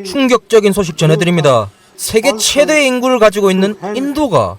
충격적인 소식 전해드립니다. 세계 최대의 인구를 가지고 있는 인도가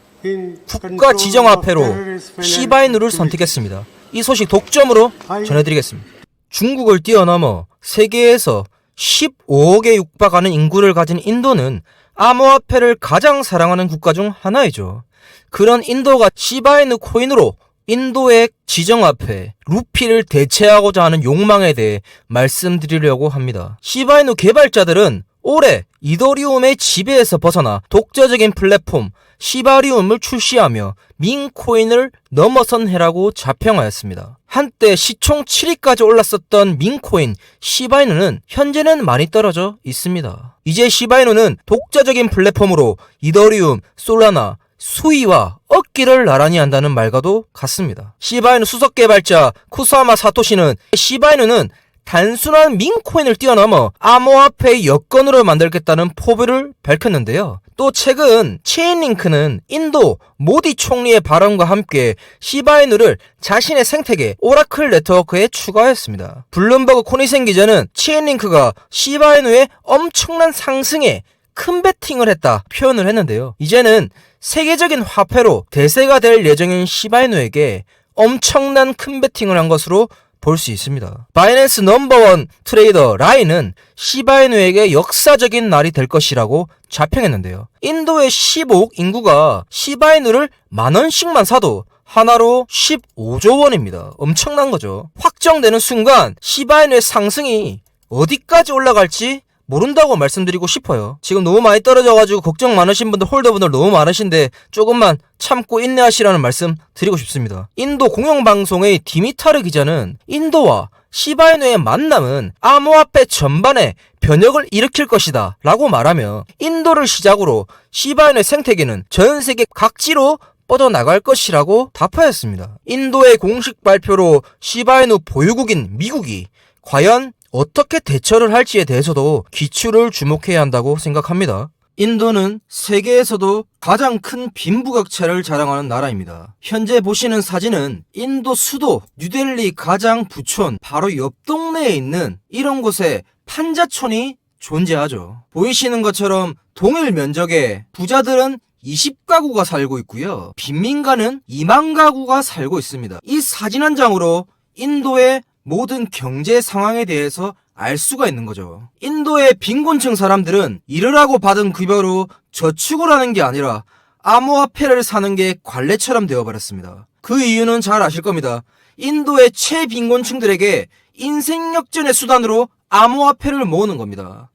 국가 지정화폐로 시바이누를 선택했습니다. 이 소식 독점으로 전해드리겠습니다. 중국을 뛰어넘어 세계에서 15억에 육박하는 인구를 가진 인도는 암호화폐를 가장 사랑하는 국가 중 하나이죠. 그런 인도가 시바이누 코인으로 인도의 지정화폐 루피를 대체하고자 하는 욕망에 대해 말씀드리려고 합니다. 시바이누 개발자들은 올해 이더리움의 지배에서 벗어나 독자적인 플랫폼 시바리움을 출시하며 민코인을 넘어선 해라고 자평하였습니다. 한때 시총 7위까지 올랐었던 민코인 시바이누는 현재는 많이 떨어져 있습니다. 이제 시바이누는 독자적인 플랫폼으로 이더리움, 솔라나, 수위와 얻기를 나란히 한다는 말과도 같습니다. 시바이누 수석 개발자 쿠사마 사토시는 시바이누는 단순한 민코인을 뛰어넘어 암호화폐의 여건으로 만들겠다는 포부를 밝혔는데요. 또 최근 체인링크는 인도 모디 총리의 발언과 함께 시바이누를 자신의 생태계 오라클 네트워크에 추가했습니다. 블룸버그 코니센 기자는 체인링크가 시바이누의 엄청난 상승에 큰 베팅을 했다 표현을 했는데요. 이제는 세계적인 화폐로 대세가 될 예정인 시바이누에게 엄청난 큰 베팅을 한 것으로 볼 수 있습니다. 바이낸스 넘버원 트레이더 라인은 시바이누에게 역사적인 날이 될 것이라고 자평했는데요. 인도의 15억 인구가 시바이누를 만원씩만 사도 하나로 15조 원입니다. 엄청난 거죠. 확정되는 순간 시바이누의 상승이 어디까지 올라갈지 모른다고 말씀드리고 싶어요. 지금 너무 많이 떨어져가지고 걱정 많으신 분들, 홀더분들 너무 많으신데 조금만 참고 인내하시라는 말씀 드리고 싶습니다. 인도 공영방송의 디미타르 기자는 인도와 시바이누의 만남은 암호화폐 전반에 변혁을 일으킬 것이다 라고 말하며 인도를 시작으로 시바이누의 생태계는 전 세계 각지로 뻗어나갈 것이라고 답하였습니다. 인도의 공식 발표로 시바이누 보유국인 미국이 과연 어떻게 대처를 할지에 대해서도 기추를 주목해야 한다고 생각합니다. 인도는 세계에서도 가장 큰 빈부격차를 자랑하는 나라입니다. 현재 보시는 사진은 인도 수도 뉴델리 가장 부촌 바로 옆 동네에 있는 이런 곳에 판자촌이 존재하죠. 보이시는 것처럼 동일 면적에 부자들은 20가구가 살고 있고요. 빈민가는 2만 가구가 살고 있습니다. 이 사진 한 장으로 인도의 모든 경제 상황에 대해서 알 수가 있는 거죠. 인도의 빈곤층 사람들은 일을 받은 급여로 저축을 하는 게 아니라 암호화폐를 사는 게 관례처럼 되어버렸습니다. 그 이유는 잘 아실 겁니다. 인도의 최빈곤층들에게 인생 역전의 수단으로 암호화폐를 모으는 겁니다.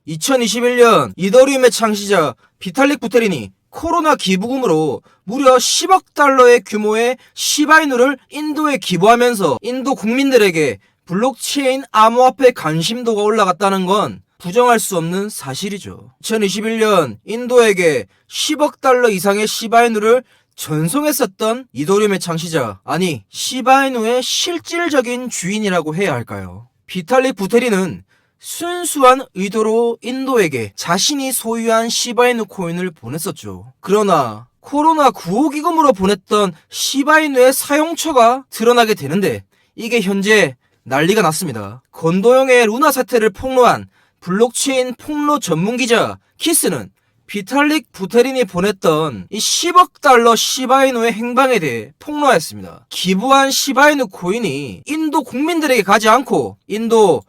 2021년 이더리움의 창시자 비탈릭 부테린이 코로나 기부금으로 무려 10억 달러의 규모의 시바이누를 인도에 기부하면서 인도 국민들에게 블록체인 암호화폐 관심도가 올라갔다는 건 부정할 수 없는 사실이죠. 2021년 인도에게 10억 달러 이상의 시바이누를 전송했었던 이더리움의 창시자, 아니 시바이누의 실질적인 주인이라고 해야 할까요? 비탈릭 부테린은 순수한 의도로 인도에게 자신이 소유한 시바이누 코인을 보냈었죠. 그러나 코로나 구호기금으로 보냈던 시바이누의 사용처가 드러나게 되는데 이게 현재 난리가 났습니다. 건도형의 루나 사태를 폭로한 블록체인 폭로 전문기자 키스는 비탈릭 부테린이 보냈던 이 10억 달러 시바이누의 행방에 대해 폭로하였습니다. 기부한 시바이누 코인이 인도 국민들에게 가지 않고 인도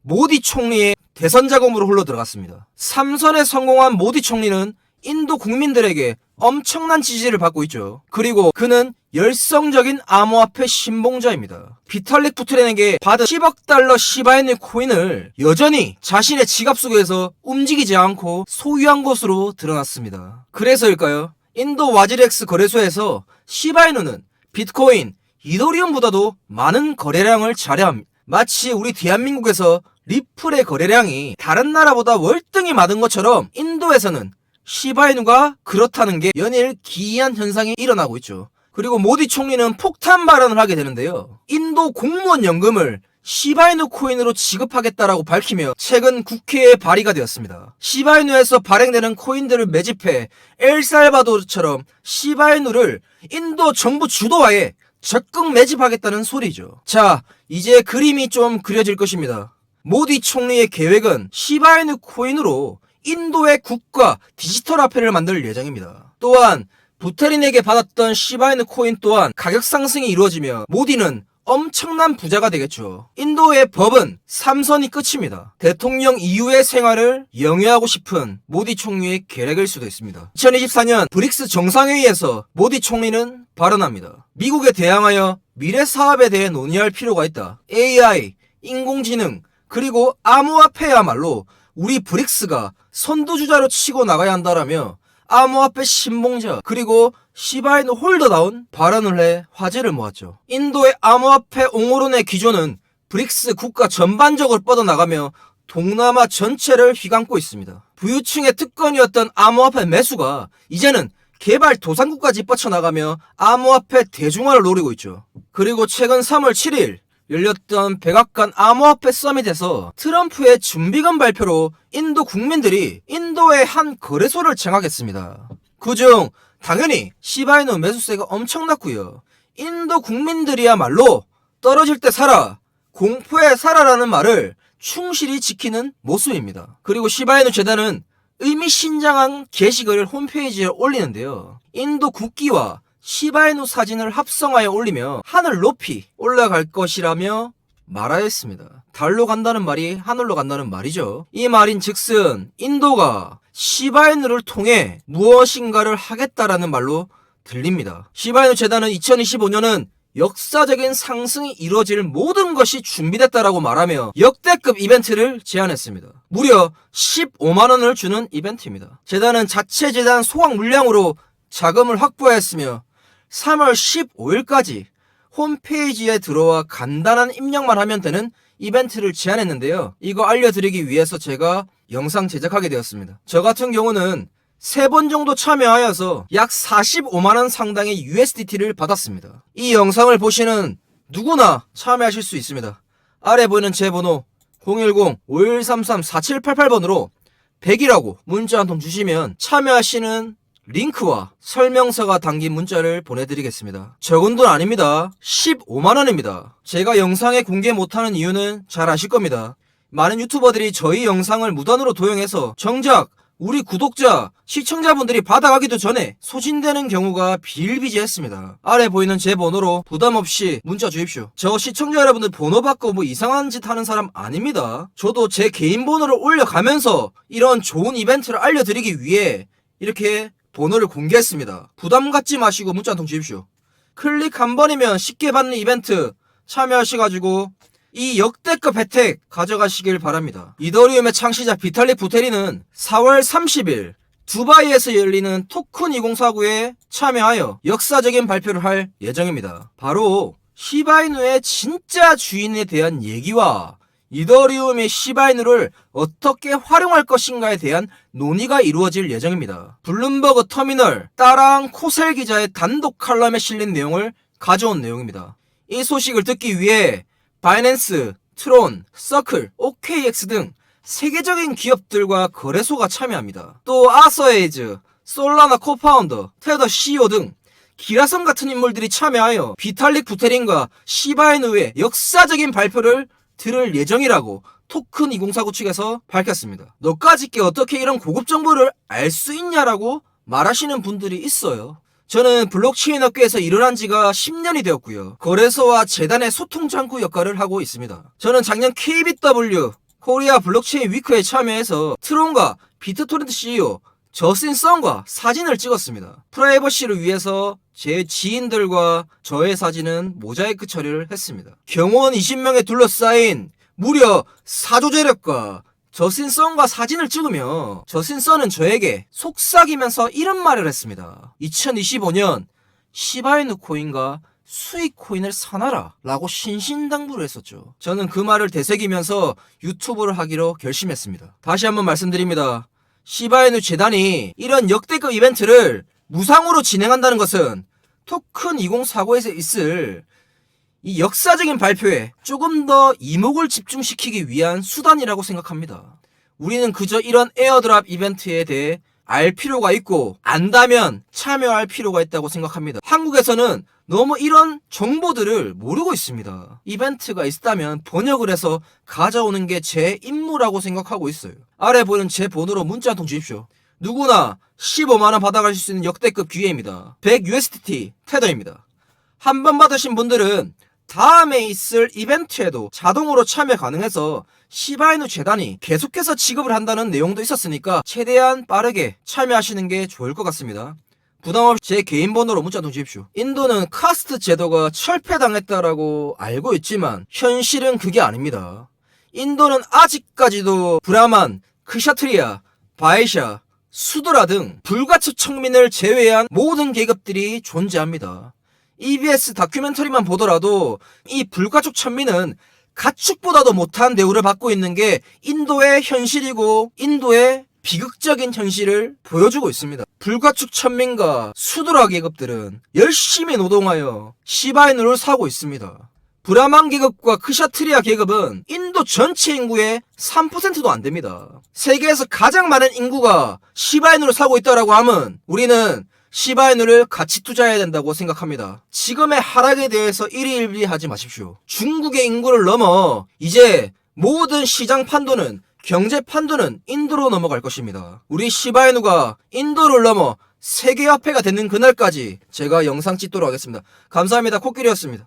모디 총리의 대선 자금으로 흘러 들어갔습니다. 3선에 성공한 모디 총리는 인도 국민들에게 엄청난 지지를 받고 있죠. 그리고 그는 열성적인 암호화폐 신봉자입니다. 비탈릭 부테린에게 받은 10억 달러 시바이누 코인을 여전히 자신의 지갑 속에서 움직이지 않고 소유한 것으로 드러났습니다. 그래서일까요? 인도 와지렉스 거래소에서 시바이누는 비트코인, 이더리움보다도 많은 거래량을 자랑합니다. 마치 우리 대한민국에서 리플의 거래량이 다른 나라보다 월등히 많은 것처럼 인도에서는 시바이누가 그렇다는 게 연일 기이한 현상이 일어나고 있죠. 그리고 모디 총리는 폭탄 발언을 하게 되는데요. 인도 공무원 연금을 시바이누 코인으로 지급하겠다라고 밝히며 최근 국회에 발의가 되었습니다. 시바이누에서 발행되는 코인들을 매집해 엘살바도르처럼 시바이누를 인도 정부 주도하에 적극 매집하겠다는 소리죠. 자, 이제 그림이 좀 그려질 것입니다. 모디 총리의 계획은 시바이누 코인으로 인도의 국가 디지털 화폐를 만들 예정입니다. 또한 부테린에게 받았던 시바이누 코인 또한 가격 상승이 이루어지며 모디는 엄청난 부자가 되겠죠. 인도의 법은 3선이 끝입니다. 대통령 이후의 생활을 영위하고 싶은 모디 총리의 계획일 수도 있습니다. 2024년 브릭스 정상회의에서 모디 총리는 발언합니다. 미국에 대항하여 미래 사업에 대해 논의할 필요가 있다. AI, 인공지능, 그리고 암호화폐야말로 우리 브릭스가 선두주자로 치고 나가야 한다라며 암호화폐 신봉자 그리고 시바이누 홀더다운 발언을 해 화제를 모았죠. 인도의 암호화폐 옹호론의 기조는 브릭스 국가 전반적으로 뻗어나가며 동남아 전체를 휘감고 있습니다. 부유층의 특권이었던 암호화폐 매수가 이제는 개발 도상국까지 뻗쳐나가며 암호화폐 대중화를 노리고 있죠. 그리고 최근 3월 7일 열렸던 백악관 암호화폐 서밋에서 트럼프의 준비금 발표로 인도 국민들이 인도의 한 거래소를 장악했습니다. 그중 당연히 시바이누 매수세가 엄청났고요. 인도 국민들이야말로 떨어질 때 사라, 공포에 살아라는 말을 충실히 지키는 모습입니다. 그리고 시바이누 재단은 의미심장한 게시글을 홈페이지에 올리는데요. 인도 국기와 시바이누 사진을 합성하여 올리며 하늘 높이 올라갈 것이라며 말하였습니다. 달로 간다는 말이 하늘로 간다는 말이죠. 이 말인 즉슨 인도가 시바이누를 통해 무엇인가를 하겠다라는 말로 들립니다. 시바이누 재단은 2025년은 역사적인 상승이 이루어질 모든 것이 준비됐다라고 말하며 역대급 이벤트를 제안했습니다. 무려 15만원을 주는 이벤트입니다. 재단은 자체 재단 소각 물량으로 자금을 확보했으며 3월 15일까지 홈페이지에 들어와 간단한 입력만 하면 되는 이벤트를 제안했는데요. 이거 알려드리기 위해서 제가 영상 제작하게 되었습니다. 저 같은 경우는 3번 정도 참여하여서 약 45만원 상당의 USDT를 받았습니다. 이 영상을 보시는 누구나 참여하실 수 있습니다. 아래 보이는 제 번호 010-5133-4788번으로 100이라고 문자 한 통 주시면 참여하시는 링크와 설명서가 담긴 문자를 보내드리겠습니다. 적은 돈 아닙니다. 15만원입니다. 제가 영상에 공개 못하는 이유는 잘 아실 겁니다. 많은 유튜버들이 저희 영상을 무단으로 도용해서 정작 우리 구독자, 시청자분들이 받아가기도 전에 소진되는 경우가 비일비재했습니다. 아래 보이는 제 번호로 부담없이 문자 주십시오. 저 시청자 여러분들 번호 받고 뭐 이상한 짓 하는 사람 아닙니다. 저도 제 개인 번호를 올려가면서 이런 좋은 이벤트를 알려드리기 위해 이렇게 번호를 공개했습니다. 부담 갖지 마시고 문자 한 통 주십시오. 클릭 한 번이면 쉽게 받는 이벤트 참여하셔가지고 이 역대급 혜택 가져가시길 바랍니다. 이더리움의 창시자 비탈릭 부테린은 4월 30일 두바이에서 열리는 토큰 2049에 참여하여 역사적인 발표를 할 예정입니다. 바로 시바이누의 진짜 주인에 대한 얘기와 이더리움의 시바이누를 어떻게 활용할 것인가에 대한 논의가 이루어질 예정입니다. 블룸버그 터미널 따랑 코셀 기자의 단독 칼럼에 실린 내용을 가져온 내용입니다. 이 소식을 듣기 위해 바이낸스, 트론, 서클, OKX 등 세계적인 기업들과 거래소가 참여합니다. 또 아서에이즈, 솔라나 코파운더, 테더 CEO 등 기라성 같은 인물들이 참여하여 비탈릭 부테린과 시바이누의 역사적인 발표를 들을 예정이라고 토큰 2049 측에서 밝혔습니다. 너까짓게 어떻게 이런 고급 정보를 알 수 있냐라고 말하시는 분들이 있어요. 저는 블록체인 업계에서 일을 한 지가 10년이 되었고요. 거래소와 재단의 소통 창구 역할을 하고 있습니다. 저는 작년 KBW 코리아 블록체인 위크에 참여해서 트론과 비트토렌트 CEO 저스틴 썬과 사진을 찍었습니다. 프라이버시를 위해서 제 지인들과 저의 사진은 모자이크 처리를 했습니다. 경호원 20명에 둘러싸인 무려 4조 재력과 저스틴 썬과 사진을 찍으며 저스틴 썬은 저에게 속삭이면서 이런 말을 했습니다. 2025년 시바이누 코인과 수익 코인을 사놔라 라고 신신당부를 했었죠. 저는 그 말을 되새기면서 유튜브를 하기로 결심했습니다. 다시 한번 말씀드립니다. 시바이누 재단이 이런 역대급 이벤트를 무상으로 진행한다는 것은 토큰 2049에서 있을 이 역사적인 발표에 조금 더 이목을 집중시키기 위한 수단이라고 생각합니다. 우리는 그저 이런 에어드랍 이벤트에 대해 알 필요가 있고 안다면 참여할 필요가 있다고 생각합니다. 한국에서는 너무 이런 정보들을 모르고 있습니다. 이벤트가 있다면 번역을 해서 가져오는 게 제 임무라고 생각하고 있어요. 아래 보이는 제 번호로 문자 한 통 주십시오. 누구나 15만원 받아가실 수 있는 역대급 기회입니다. 100USDT 테더입니다. 한 번 받으신 분들은 다음에 있을 이벤트에도 자동으로 참여 가능해서 시바이누 재단이 계속해서 지급을 한다는 내용도 있었으니까 최대한 빠르게 참여하시는 게 좋을 것 같습니다. 부담없이 제 개인 번호로 문자 좀 주십시오. 인도는 카스트 제도가 철폐당했다라고 알고 있지만 현실은 그게 아닙니다. 인도는 아직까지도 브라만, 크샤트리아, 바이샤, 수드라 등 불가촉 청민을 제외한 모든 계급들이 존재합니다. EBS 다큐멘터리만 보더라도 이 불가촉 천민은 가축보다도 못한 대우를 받고 있는 게 인도의 현실이고 인도의 비극적인 현실을 보여주고 있습니다. 불가축 천민과 수드라 계급들은 열심히 노동하여 시바이누를 사고 있습니다. 브라만 계급과 크샤트리아 계급은 인도 전체 인구의 3%도 안 됩니다. 세계에서 가장 많은 인구가 시바이누를 사고 있다라고 하면 우리는 시바이누를 같이 투자해야 된다고 생각합니다. 지금의 하락에 대해서 일희일비하지 마십시오. 중국의 인구를 넘어 이제 모든 시장 판도는 경제 판도는 인도로 넘어갈 것입니다. 우리 시바이누가 인도를 넘어 세계화폐가 되는 그날까지 제가 영상 찍도록 하겠습니다. 감사합니다. 코끼리였습니다.